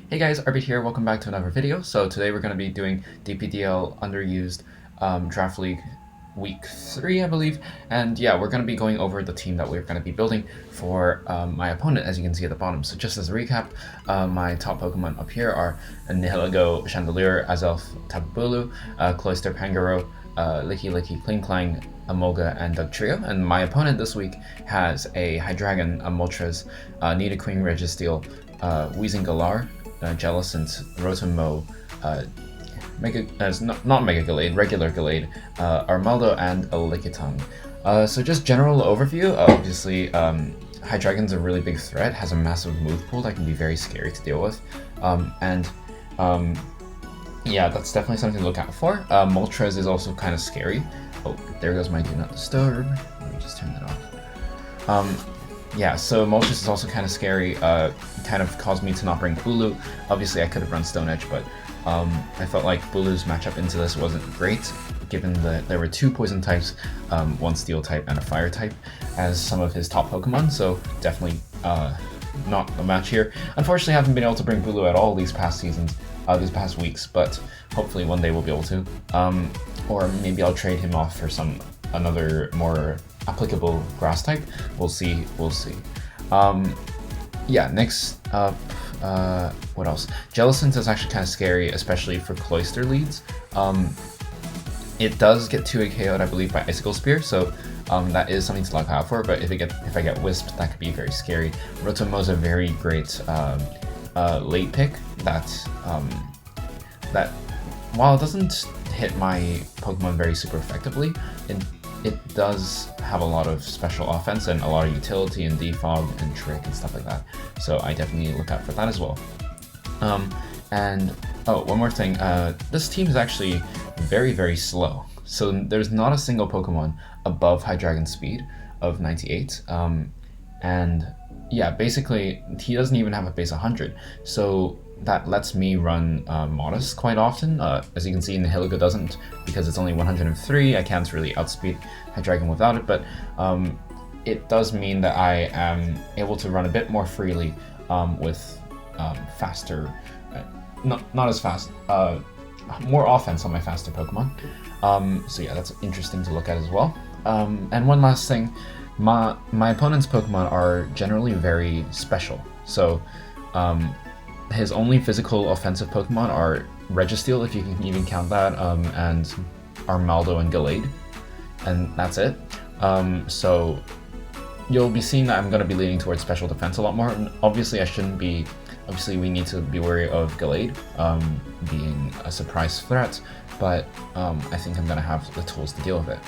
Hey guys, Arbit here, welcome back to another video. So today we're going to be doing DPDL underused draft league week 3, I believe. And yeah, we're going to be going over the team that we're going to be building for my opponent, as you can see at the bottom. So just as a recap, my top Pokemon up here are Nihilego, Chandelure, Azelf, Tapu Bulu, Cloyster, Pangaro, Licky Licky, Kling Klang, Emolga, and Dugtrio. And my opponent this week has a Hydreigon, a Moltres, Nidoqueen, Registeel, Weezing Galar, Jellicent, Rotom-Mow, not Mega Gallade, regular Gallade, Armaldo, and a Lickitung. So just general overview, obviously Hydreigon's a really big threat, has a massive move pool that can be very scary to deal with, yeah, that's definitely something to look out for. Moltres is also kind of scary. Oh, there goes my do not disturb. Let me just turn that off. Yeah, so Moltres is also kind of scary, kind of caused me to not bring Bulu. Obviously I could have run Stone Edge, but I felt like Bulu's matchup into this wasn't great, given that there were 2 poison types, 1 steel type and a fire type, as some of his top Pokemon, so definitely not a match here. Unfortunately I haven't been able to bring Bulu at all these past seasons, these past weeks, but hopefully one day we'll be able to. Or maybe I'll trade him off for another more applicable grass type. We'll see. Yeah, next up, what else? Jellicent is actually kind of scary, especially for Cloyster leads. It does get 2 KO'd, I believe, by Icicle Spear, so that is something to look out for. But if I get Wisped, that could be very scary. Rotom-Mow's a very great late pick that while it doesn't hit my Pokemon very super effectively, it does have a lot of special offense and a lot of utility and defog and trick and stuff like that. So I definitely look out for that as well. And oh, one more thing, this team is actually very, very slow. So there's not a single Pokemon above Hydreigon's speed of 98. And yeah, basically he doesn't even have a base 100. So that lets me run Modest quite often. As you can see, Nihilego doesn't, because it's only 103. I can't really outspeed Hydreigon without it, but it does mean that I am able to run a bit more freely with faster, not as fast, more offense on my faster Pokemon. So yeah, that's interesting to look at as well. And one last thing, my opponent's Pokemon are generally very special. So his only physical offensive Pokemon are Registeel, if you can even count that, and Armaldo and Gallade, and that's it. So you'll be seeing that I'm going to be leaning towards special defense a lot more. Obviously we need to be wary of Gallade being a surprise threat, but I think I'm going to have the tools to deal with it.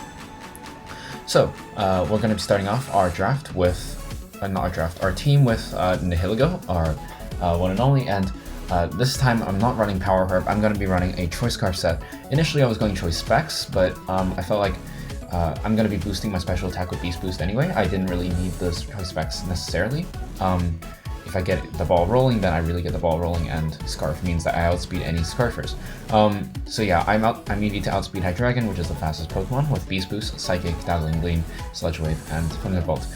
So we're going to be starting off our draft with, our team with Nihilego, our one and only, and this time I'm not running Power Herb. I'm going to be running a Choice Scarf set. Initially I was going Choice Specs, but I felt like I'm going to be boosting my special attack with Beast Boost anyway. I didn't really need those Choice Specs necessarily. If I get the ball rolling, then I really get the ball rolling, and Scarf means that I outspeed any Scarfers. So yeah, I'm easy to outspeed Hydreigon, which is the fastest Pokemon, with Beast Boost, Psychic, Dazzling Gleam, Sludge Wave, and Thunderbolt.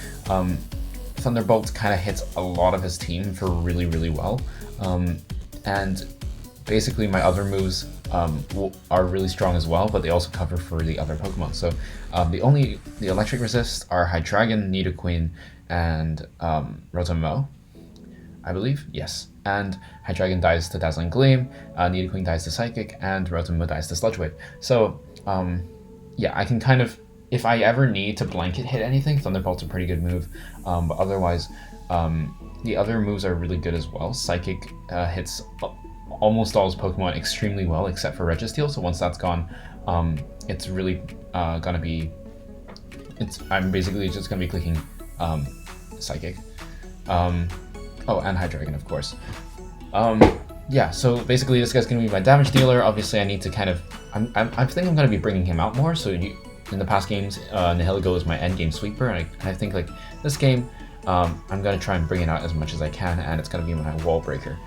Thunderbolt kind of hits a lot of his team for really, really well, and basically my other moves are really strong as well, but they also cover for the other Pokemon. So the electric resist are Hydreigon, Nidoqueen, and Rotom-Mow, I believe, yes. And Hydreigon dies to Dazzling Gleam, Nidoqueen dies to Psychic, and Rotom-Mow dies to Sludge Wave. So yeah, I can kind of, if I ever need to blanket hit anything, Thunderbolt's a pretty good move, but otherwise, the other moves are really good as well. Psychic hits almost all his Pokemon extremely well, except for Registeel, so once that's gone, it's really gonna be, I'm basically just gonna be clicking Psychic. Oh, and Hydreigon, of course. Yeah, so basically this guy's gonna be my damage dealer. Obviously I need to kind of, I think I'm gonna be bringing him out more, so in the past games, Nihilego is my endgame sweeper, and I think like this game, I'm gonna try and bring it out as much as I can, and it's gonna be my wall breaker.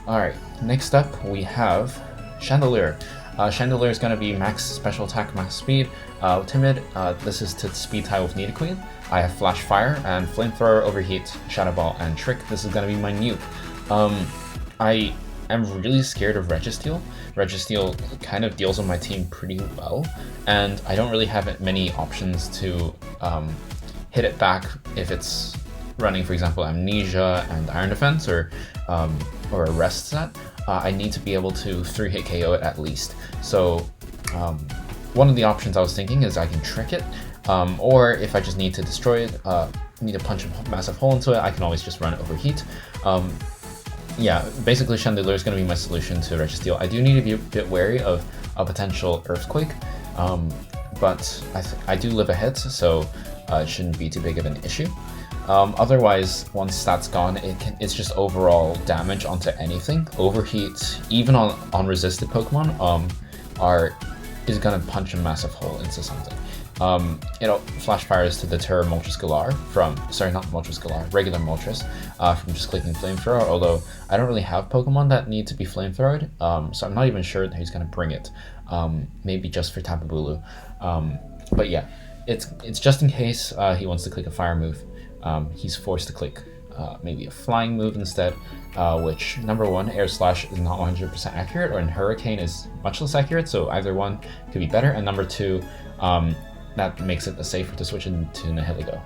Alright, next up we have Chandelure. Chandelure is gonna be max special attack, max speed, timid. This is to speed tie with Nidoqueen. I have Flash Fire and Flamethrower, Overheat, Shadow Ball, and Trick. This is gonna be my nuke. am really scared of Registeel. Registeel kind of deals with my team pretty well, and I don't really have many options to hit it back if it's running, for example, Amnesia and Iron Defense or a rest set. I need to be able to 3-hit KO it at least. So one of the options I was thinking is I can trick it, or if I just need to destroy it, need to punch a massive hole into it, I can always just run it overheat. Yeah, basically Chandelier is going to be my solution to Registeel. I do need to be a bit wary of a potential Earthquake, but I do live a hit, so it shouldn't be too big of an issue. Otherwise, once that's gone, it's just overall damage onto anything. Overheat, even on resisted Pokemon, is gonna punch a massive hole into something. Flash fires to deter Moltres Galar regular Moltres, from just clicking Flamethrower, although I don't really have Pokemon that need to be Flamethrowed, so I'm not even sure that he's gonna bring it, maybe just for Tapu Bulu. But yeah, it's just in case he wants to click a fire move. He's forced to click maybe a flying move instead, which, number one, Air Slash is not 100% accurate, or in Hurricane is much less accurate, so either one could be better, and number two, that makes it safer to switch into Nihilego,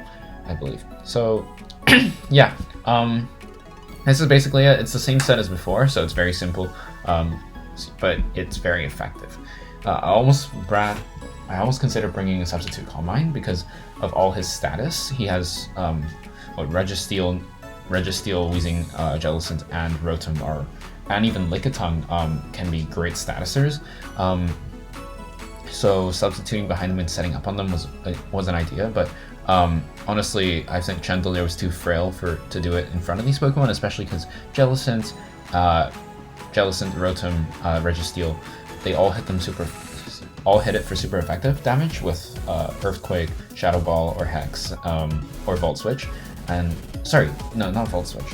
I believe. So, yeah, this is basically it. It's the same set as before, so it's very simple, but it's very effective. I almost consider bringing a substitute Calm Mind because of all his status. He has Registeel, Weezing, Jellicent, and Rotom and even Lickitung can be great statusers. So substituting behind them and setting up on them was an idea, but honestly, I think Chandelier was too frail to do it in front of these Pokemon, especially because Jellicent, Rotom, Registeel, they all hit it for super effective damage with Earthquake, Shadow Ball, or Hex, or Volt Switch. And sorry, no, not Volt Switch.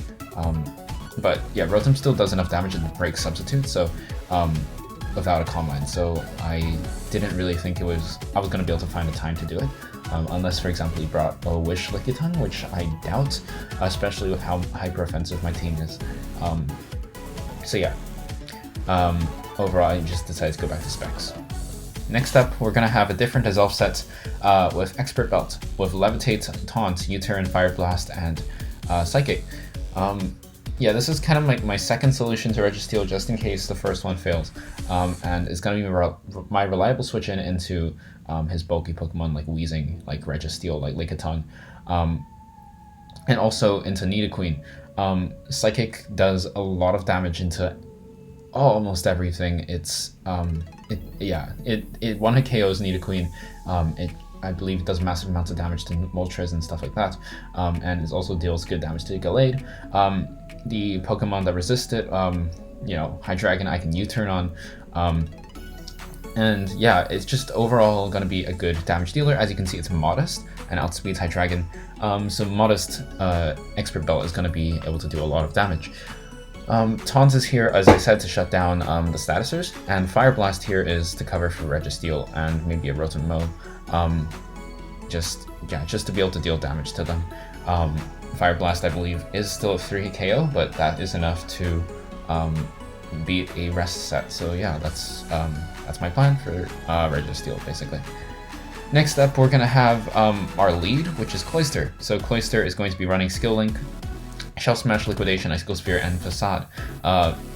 But yeah, Rotom still does enough damage to break Substitute, so without a Calm Mind. So I didn't really think I was going to be able to find a time to do it, unless, for example, he brought a Wish Lickitung, which I doubt, especially with how hyper offensive my team is. So yeah, overall, I just decided to go back to specs. Next up, we're going to have a different Dissolve set with Expert Belt, with Levitate, Taunt, U-Turn, Fire Blast, and Psychic. Yeah, this is kind of like my second solution to Registeel, just in case the first one fails. And it's going to be my reliable switch into his bulky Pokemon like Weezing, like Registeel, like Lickitung, and also into Nidoqueen. Psychic does a lot of damage into almost everything. It one-hit KOs Nidoqueen. I believe it does massive amounts of damage to Moltres and stuff like that, and it also deals good damage to Gallade. The Pokemon that resist it, Hydreigon, I can U-turn on, and yeah, it's just overall going to be a good damage dealer. As you can see, it's modest and outspeeds Hydreigon, so modest Expert Belt is going to be able to do a lot of damage. Taunt is here, as I said, to shut down the statusers, and Fire Blast here is to cover for Registeel and maybe a Rotom Mow, just to be able to deal damage to them. Fire Blast, I believe, is still a 3-hit KO, but that is enough to beat a rest set. So yeah, that's my plan for Registeel, basically. Next up, we're going to have our lead, which is Cloyster. So Cloyster is going to be running Skill Link, Shell Smash, Liquidation, Icicle Spear, and Facade.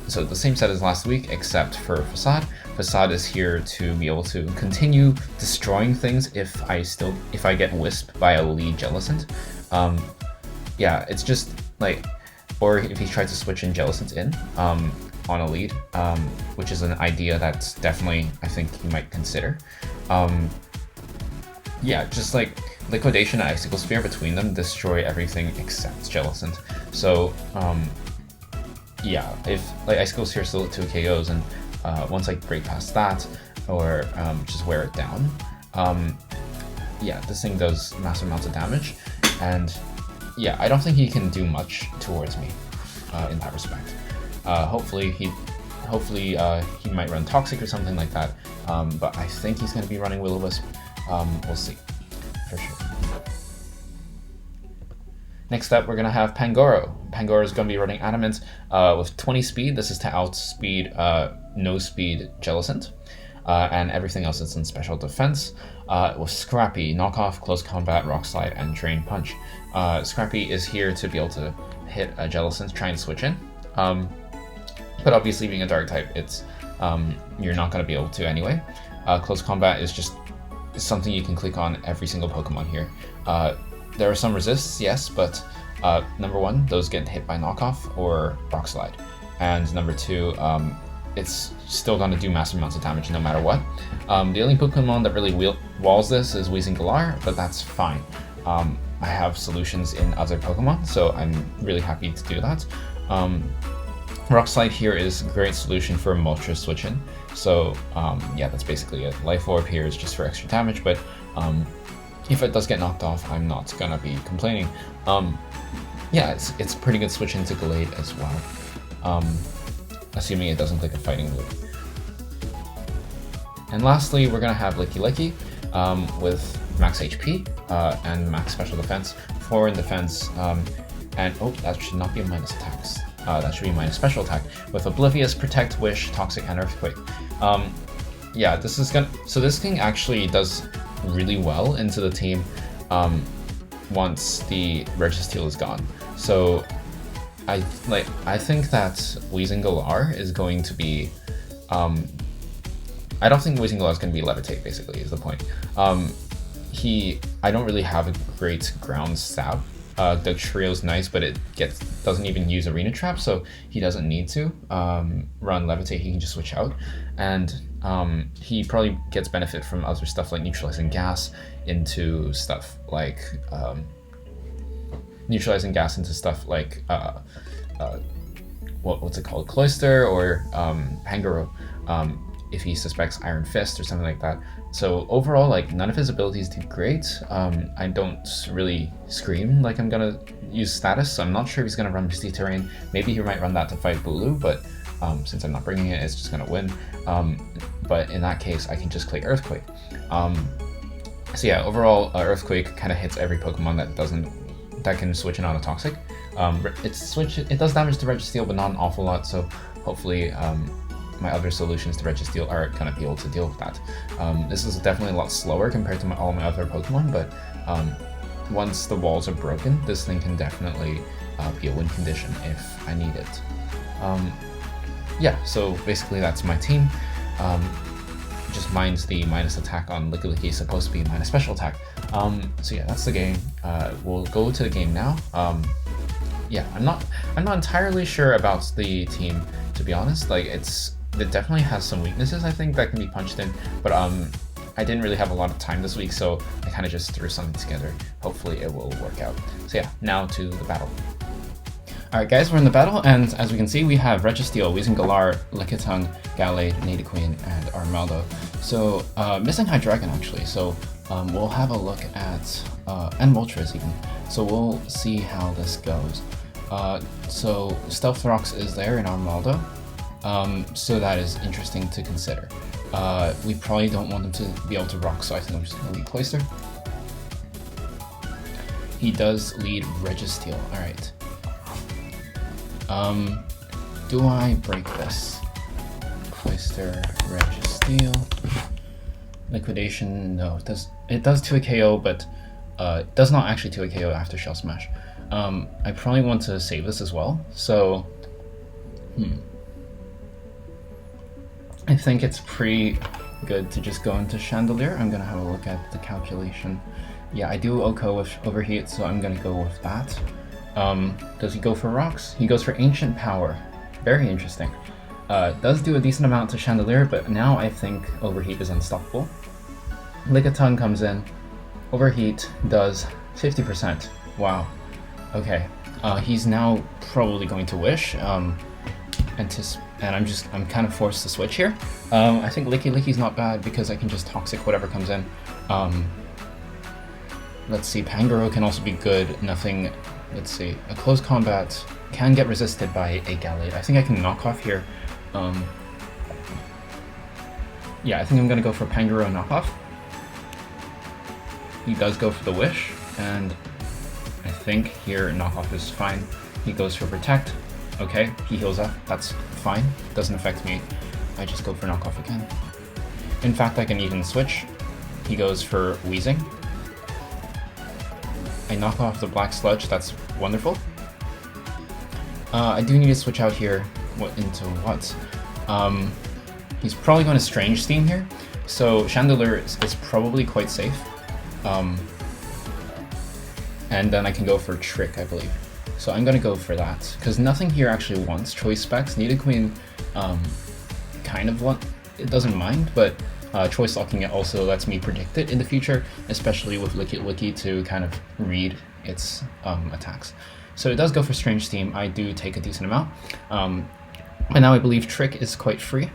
So the same set as last week, except for Facade. Facade is here to be able to continue destroying things if I get Wisp by a lead Jellicent. Yeah, it's just like, or if he tries to switch in Jellicent in on a lead, which is an idea that's definitely, I think, he might consider. Yeah, just like Liquidation and Icicle Spear between them destroy everything except Jellicent. So, yeah, if like Icicle Spear still at 2 KOs, and once I break past that, or just wear it down, yeah, this thing does massive amounts of damage, and yeah, I don't think he can do much towards me in that respect. Hopefully he might run Toxic or something like that, but I think he's going to be running Will-O-Wisp. We'll see, for sure. Next up, we're going to have Pangoro. Pangoro is going to be running Adamant with 20 speed. This is to outspeed no speed Jellicent. And everything else is in special defense. With Scrappy, knockoff, close combat, rock slide, and drain punch. Scrappy is here to be able to hit a Jellicent, try and switch in. But obviously, being a dark type, it's you're not going to be able to anyway. Close combat is just something you can click on every single Pokemon here. There are some resists, yes, but number one, those get hit by knockoff or rock slide, and number two, it's still going to do massive amounts of damage no matter what. The only Pokemon that really walls this is Galar, but that's fine. I have solutions in other Pokemon, so I'm really happy to do that. Rock Slide here is a great solution for Moltres switch-in, so yeah, that's basically it. Life Orb here is just for extra damage, but if it does get knocked off, I'm not gonna be complaining. Yeah, it's a pretty good switch into Gallade as well, assuming it doesn't click a fighting move. And lastly, we're gonna have Licky with max HP and max special defense, 4 in defense, and oh, that should not be a minus attacks. That should be minus special attack with Oblivious, Protect, Wish, Toxic, and Earthquake. Yeah, this is gonna. So this thing actually does really well into the team once the Registeel is gone. So I think that Galar is going to be. I don't think Galar is going to be Levitate. Basically, is the point. I don't really have a great ground stab. The trio's nice, but it doesn't even use Arena Trap, so he doesn't need to run Levitate. He can just switch out, and he probably gets benefit from other stuff like neutralizing gas into stuff like what's it called, Cloyster or Pangoro, if he suspects Iron Fist or something like that. So overall, like, none of his abilities do great. I don't really scream like I'm gonna use status, so I'm not sure if he's gonna run Misty Terrain. Maybe he might run that to fight Bulu, but since I'm not bringing it, it's just gonna win. But in that case, I can just click Earthquake. So yeah, overall, Earthquake kind of hits every Pokemon that can switch in on a Toxic. It does damage to Registeel, but not an awful lot. So hopefully, my other solutions to Registeel are going to be able to deal with that. This is definitely a lot slower compared to all my other Pokemon, but once the walls are broken, this thing can definitely be a win condition if I need it. Yeah, so basically that's my team. Just minus the minus attack on Licky is supposed to be minus special attack. So yeah, that's the game. We'll go to the game now. Yeah, I'm not entirely sure about the team, to be honest. Like, it definitely has some weaknesses, I think, that can be punched in, but I didn't really have a lot of time this week, so I kind of just threw something together. Hopefully it will work out. So yeah, now to the battle. Alright guys, we're in the battle, and as we can see, we have Registeel, Galar, Lickitung, Gallade, Nidoqueen, and Armaldo. So, missing Hydreigon actually, so we'll have a look at, and Moltres even, so we'll see how this goes. So Stealth Rocks is there in Armaldo. So that is interesting to consider. We probably don't want him to be able to rock, so I think I'm just going to lead Cloyster. He does lead Registeel, alright. Do I break this? Cloyster, Registeel. Liquidation, no, it does 2 a KO, but it does not actually 2 a KO after Shell Smash. I probably want to save this as well, so I think it's pretty good to just go into Chandelier. I'm gonna have a look at the calculation. Yeah, I do OHKO with Overheat, so I'm gonna go with that. Does he go for rocks? He goes for Ancient Power. Very interesting. Does do a decent amount to Chandelier, but now I think Overheat is unstoppable. Lickitung comes in. Overheat does 50%. Wow. Okay. He's now probably going to Wish. And I'm kind of forced to switch here. I think Licky's not bad because I can just Toxic whatever comes in. Let's see, Pangoro can also be good. Nothing, let's see, a close combat can get resisted by a Gallade. I think I can knock off here. Yeah, I think I'm gonna go for Pangoro knockoff. He does go for the Wish, and I think here knockoff is fine. He goes for protect. Okay, he heals up. That's fine. Doesn't affect me. I just go for knockoff again. In fact, I can even switch. He goes for wheezing. I knock off the black sludge. That's wonderful. I do need to switch out here. Into what? He's probably going to Strange Steam here. So Chandelier is probably quite safe. And then I can go for Trick, I believe. So I'm going to go for that, because nothing here actually wants choice specs. Nidoqueen kind of it doesn't mind, but choice locking it also lets me predict it in the future, especially with Licky to kind of read its attacks. So it does go for Strange Steam. I do take a decent amount. And now I believe Trick is quite free.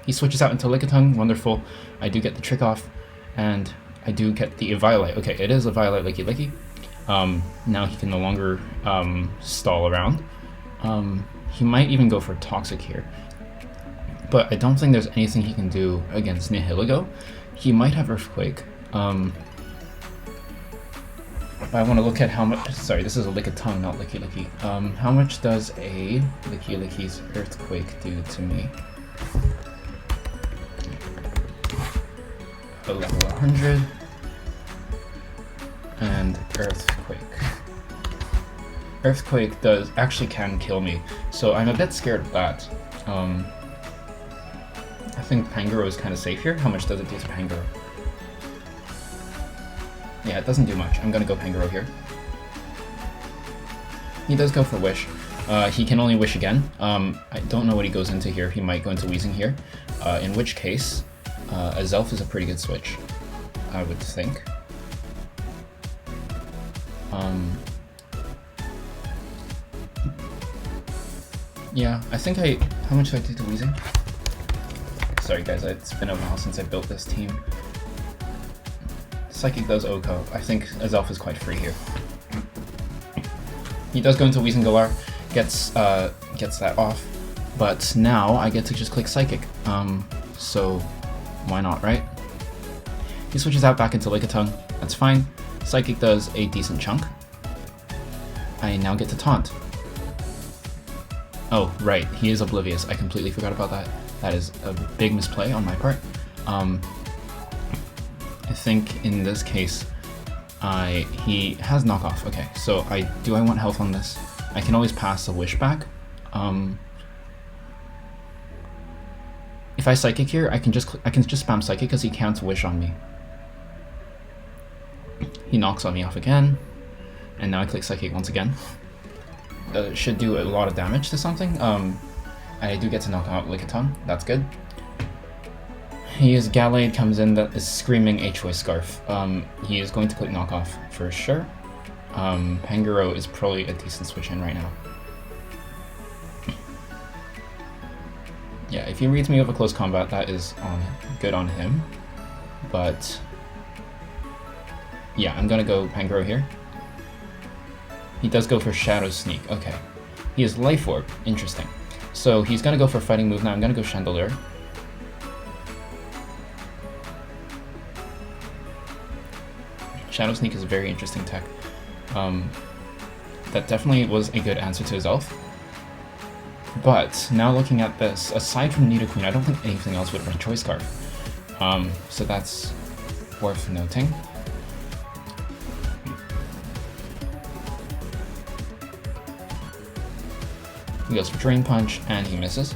He switches out into Lickitung, wonderful. I do get the Trick off, and I do get the Eviolite. Okay, it is Eviolite Licky. Now he can no longer stall around. He might even go for Toxic here. But I don't think there's anything he can do against Nihilego. He might have Earthquake. I want to look at how much... Sorry, this is a Lickitung, not Licky. How much does a Licky's Earthquake do to me? A level 100. And Earthquake. Earthquake can kill me, so I'm a bit scared of that. I think Pangoro is kind of safe here. How much does it do to Pangoro? Yeah, it doesn't do much. I'm gonna go Pangoro here. He does go for Wish. He can only Wish again. I don't know what he goes into here. He might go into Wheezing here, in which case, Azelf is a pretty good switch, I would think. Yeah, I think how much do I do to Wheezing? Sorry guys, it's been a while since I built this team. Psychic does Oko. I think Azelf is quite free here. He does go into Wheezing Galar, gets that off, but now I get to just click Psychic. So why not, right? He switches out back into Lickitung. That's fine. Psychic does a decent chunk. I now get to Taunt. Oh, right, he is Oblivious. I completely forgot about that. That is a big misplay on my part. I think in this case, he has knockoff. Okay, so do I want health on this? I can always pass a Wish back. If I Psychic here, I can just spam Psychic because he can't Wish on me. He knocks on me off again, and now I click Psychic once again. Should do a lot of damage to something. I do get to knock out Lickitung. That's good. Gallade comes in that is screaming H-Way Scarf. He is going to click knockoff for sure. Pangoro is probably a decent switch in right now. Yeah, if he reads me over close combat, that is good on him. But yeah, I'm gonna go Pangoro here. He does go for Shadow Sneak. Okay. He is Life Orb. Interesting. So he's gonna go for Fighting Move now. I'm gonna go Chandelier. Shadow Sneak is a very interesting tech. That definitely was a good answer to his elf. But now looking at this, aside from Nidoqueen, I don't think anything else would run Choice Scarf. So that's worth noting. He goes for Drain Punch, and he misses.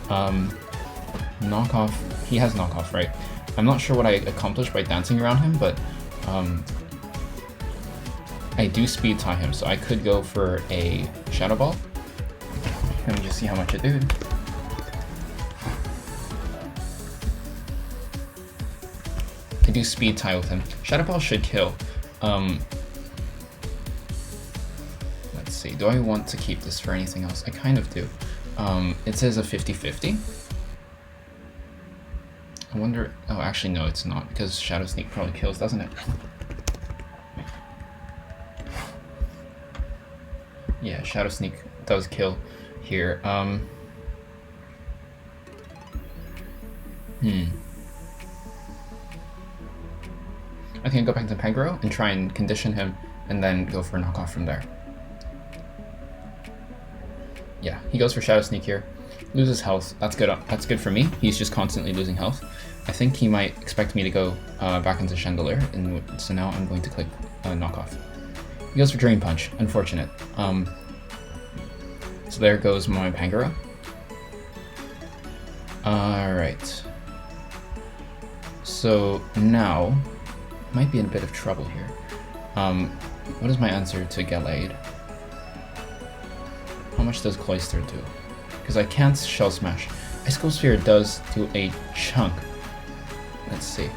Knockoff. He has knockoff, right? I'm not sure what I accomplished by dancing around him, but I do speed tie him, so I could go for a Shadow Ball. Let me just see how much it did. I do speed tie with him. Shadow Ball should kill. Let's see, do I want to keep this for anything else? I kind of do. It says a 50-50. I wonder... Oh, actually, no, it's not, because Shadow Sneak probably kills, doesn't it? Yeah, Shadow Sneak does kill here. I can go back to Pangoro and try and condition him and then go for a knockoff from there. Yeah, he goes for Shadow Sneak here. Loses health. That's good. That's good for me. He's just constantly losing health. I think he might expect me to go back into Chandelier, and so now I'm going to click knockoff. He goes for Drain Punch. Unfortunate. So there goes my Pangara. Alright. So now, might be in a bit of trouble here. What is my answer to Gallade? How much does Cloyster do? Because I can't Shell Smash. Icicle Sphere does do a chunk. Let's see.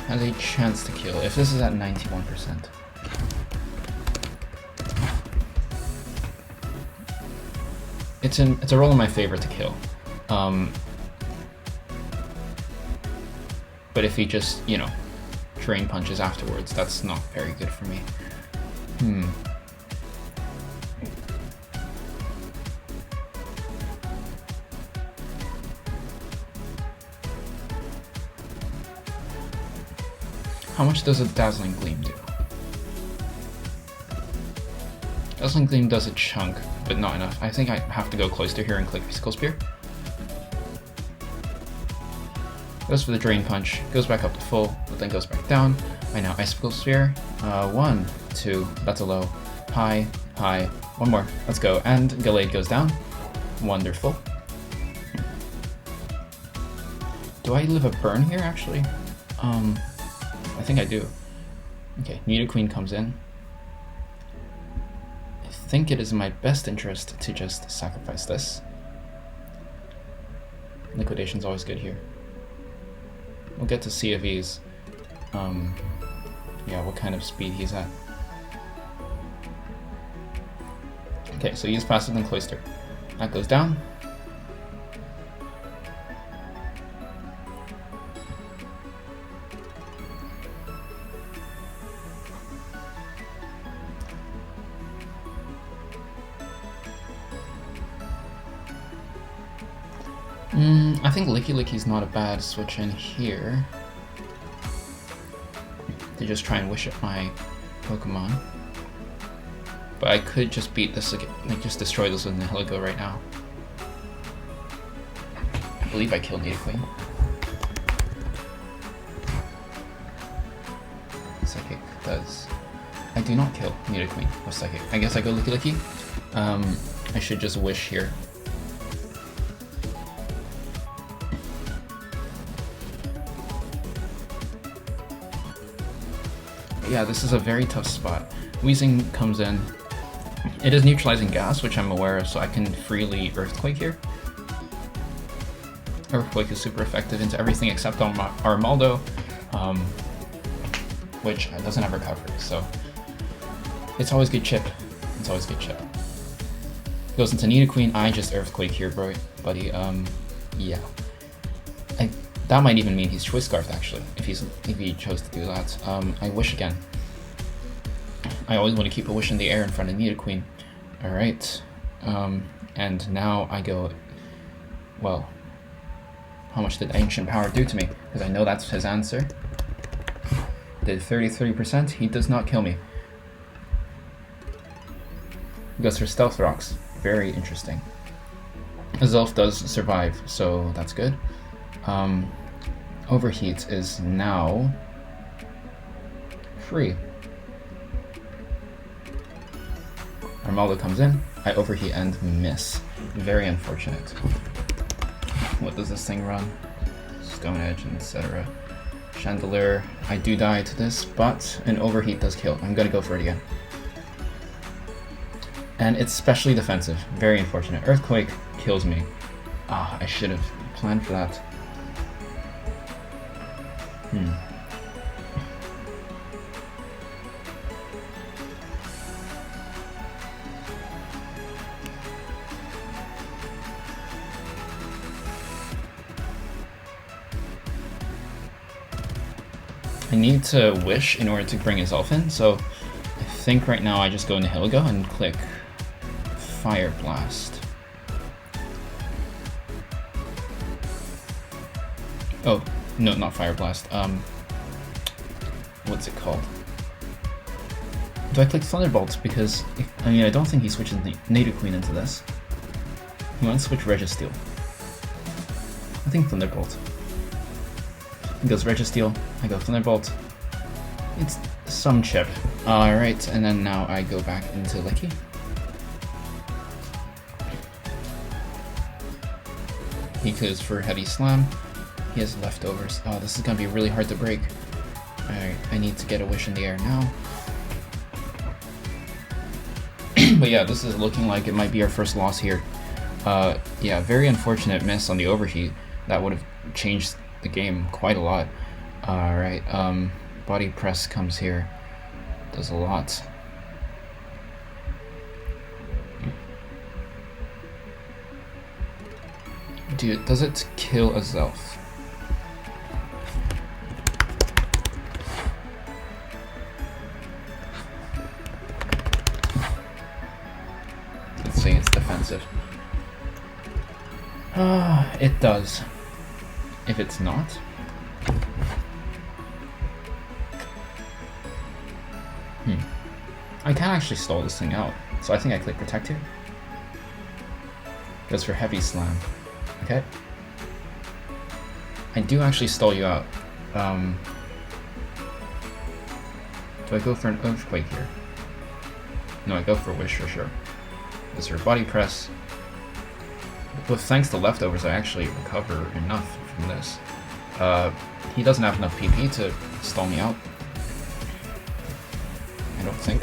Has a chance to kill if this is at 91%. It's a roll in my favor to kill. But if he just, you know, Drain Punches afterwards, that's not very good for me. How much does a Dazzling Gleam do? Dazzling Gleam does a chunk, but not enough. I think I have to go Cloyster here and click Icicle Spear. Goes for the Drain Punch, goes back up to full, but then goes back down. I now Icicle Spear. 1, 2, that's a low. High, high, one more, let's go. And Gallade goes down. Wonderful. Do I live a burn here, actually? I think I do. Okay, Nidoqueen comes in. I think it is in my best interest to just sacrifice this. Liquidation's always good here. We'll get to see if he's, yeah, what kind of speed he's at. Okay, so he's faster than Cloyster. That goes down. I think Licky Licky's not a bad switch in here. To just try and wish at my Pokemon. But I could just beat this again, like just destroy this with Nihilego right now. I believe I killed Nidoqueen. Psychic does. I do not kill Nidoqueen with Psychic. I guess I go Licky Licky. I should just wish here. Yeah, this is a very tough spot. Weezing comes in. It is neutralizing gas, which I'm aware of, so I can freely Earthquake here. Earthquake is super effective into everything except on Armaldo, which doesn't have recovery, so it's always good chip. It's always good chip. Goes into Nidoqueen. I just Earthquake here, bro, buddy. Yeah. That might even mean he's Choice Scarfed, actually, if he chose to do that. I wish again. I always want to keep a wish in the air in front of Nidoqueen. Alright. And now I go... Well, how much did Ancient Power do to me? Because I know that's his answer. Did 33%? He does not kill me. He goes for Stealth Rocks. Very interesting. Zelf does survive, so that's good. Overheat is now free. Armaldo comes in, I overheat and miss. Very unfortunate. What does this thing run? Stone Edge, etc. Chandelier, I do die to this, but an overheat does kill. I'm gonna go for it again. And it's specially defensive. Very unfortunate. Earthquake kills me. Ah, I should have planned for that. I need to wish in order to bring his elf in, so I think right now I just go into Nihilego and click Fire Blast. Oh, no, not Fire Blast. What's it called? Do I click Thunderbolt? Because, I mean, I don't think he switches the Native Queen into this. He wants to switch Registeel. I think Thunderbolt. He goes Registeel, I go Thunderbolt. It's some chip. Alright, and then now I go back into Licky. He goes for Heavy Slam. He has leftovers. Oh, this is gonna be really hard to break. Alright, I need to get a wish in the air now. But yeah, this is looking like it might be our first loss here. Yeah, very unfortunate miss on the overheat. That would have changed the game quite a lot. Alright, body press comes here. Does a lot. Dude, does it kill a Zelf? Let's say it's defensive. It does. If it's not... I can actually stall this thing out, so I think I click Protect here. Goes for Heavy Slam. Okay. I do actually stall you out. Do I go for an Earthquake here? No, I go for Wish for sure. Goes for Body Press. With thanks to leftovers, I actually recover enough from this. He doesn't have enough PP to stall me out. I don't think.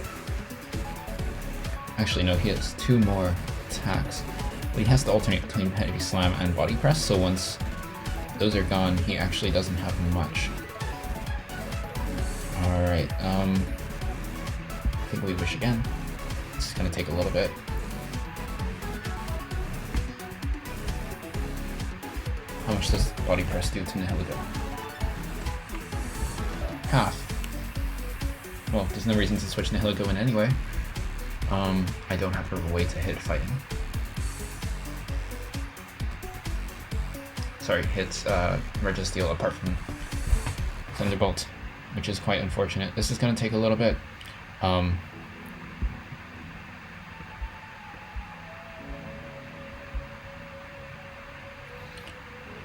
Actually, no, he has 2 more attacks. But he has to alternate between Heavy Slam and Body Press, so once those are gone, he actually doesn't have much. Alright, I think we wish again. It's gonna take a little bit. How much does Body Press do to Nihilego? Half. Well, there's no reason to switch Nihilego in anyway. I don't have a way to hit fighting. Sorry, hits Registeel apart from Thunderbolt, which is quite unfortunate. This is going to take a little bit.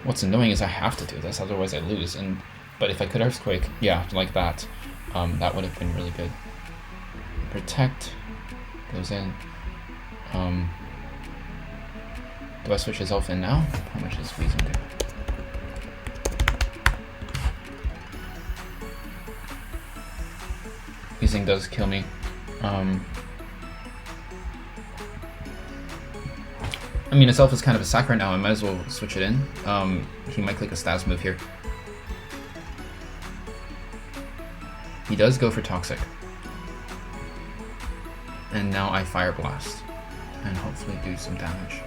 What's annoying is I have to do this, otherwise I lose. But if I could Earthquake, yeah, like that, that would have been really good. Protect goes in. Do I switch his elf in now? How much is Squeezing do? Squeezing does kill me. I mean, his elf is kind of a sack right now. I might as well switch it in. He might click a stats move here. He does go for Toxic. And now I Fire Blast. And hopefully do some damage.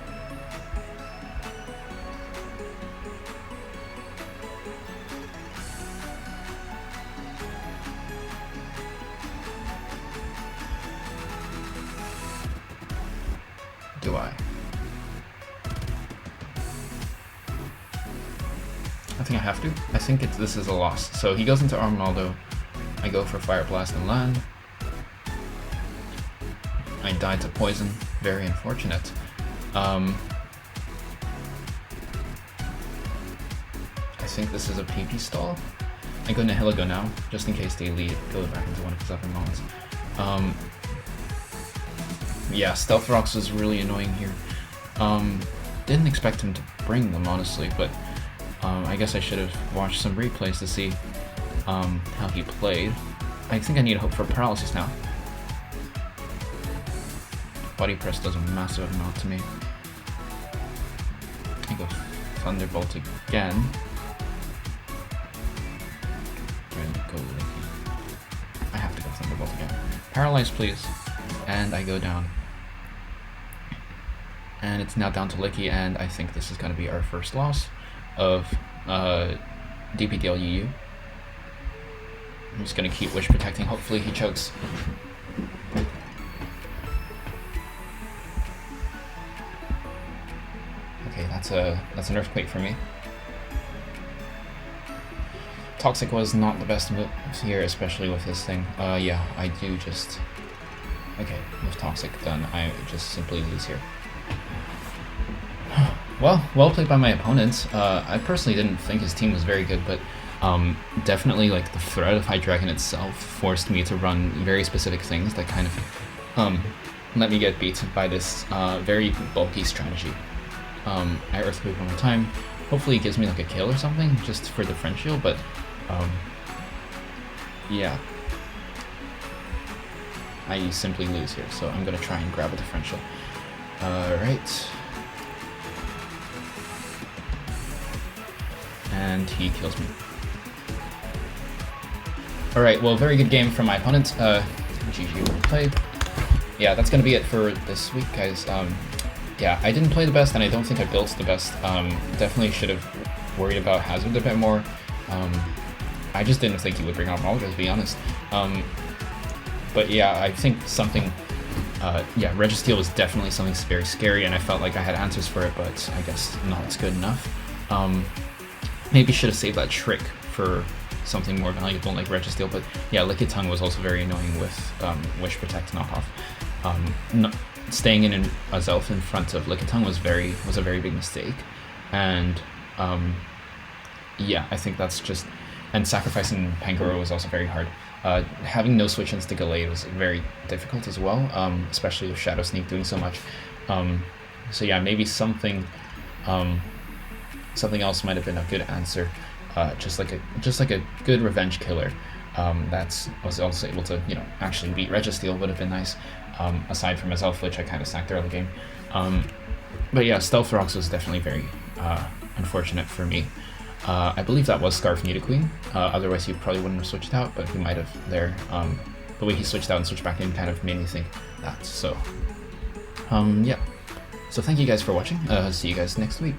Do I? I think I have to. I think this is a loss. So he goes into Armaldo. I go for Fire Blast and land. I died to poison. Very unfortunate. I think this is a PP stall. I go Nihilego now, just in case they go back into one of his other mons. Yeah, Stealth Rocks was really annoying here. Didn't expect him to bring them, honestly, but I guess I should have watched some replays to see how he played. I think I need to hope for Paralysis now. Body Press does a massive amount to me. I go Thunderbolt again. I have to go Thunderbolt again. Paralyze, please. And I go down. And it's now down to Licky, and I think this is going to be our first loss of DPDL UU. I'm just going to keep Wish Protecting. Hopefully he chokes. Okay, that's an Earthquake for me. Toxic was not the best move here, especially with his thing. Yeah, I do just Okay, with Toxic done, I just simply lose here. Well played by my opponent. I personally didn't think his team was very good, but definitely like the threat of High Dragon itself forced me to run very specific things that kind of let me get beat by this very bulky strategy. I Earthquake one more time. Hopefully it gives me like a kill or something, just for differential, but yeah. I simply lose here, so I'm gonna try and grab a differential. Right. And he kills me. Alright, well, very good game from my opponent. GG, well played. Yeah, that's gonna be it for this week, guys. Yeah, I didn't play the best, and I don't think I built the best. Definitely should have worried about Hazard a bit more. I just didn't think he would bring out Mulligan, to be honest. But yeah, I think something... yeah, Registeel was definitely something very scary, and I felt like I had answers for it, but I guess not good enough. Maybe should have saved that trick for something more valuable like Registeel, but yeah, Liquid Tongue was also very annoying with Wish Protect knockoff. Staying in a Zelf in front of Liquid Tongue was a very big mistake, and yeah, I think that's just... And sacrificing Pangoro was also very hard. Having no switch-ins to Gallade was very difficult as well, especially with Shadow Sneak doing so much. So yeah, maybe something else might have been a good answer. Just like a good revenge killer that was also able to, you know, actually beat Registeel would have been nice. Aside from myself, which I kind of sacked early game. But yeah, Stealth Rocks was definitely very unfortunate for me. I believe that was Scarf Nidoqueen, otherwise he probably wouldn't have switched out, but he might have there. The way he switched out and switched back in kind of made me think that, so yeah. So thank you guys for watching, see you guys next week.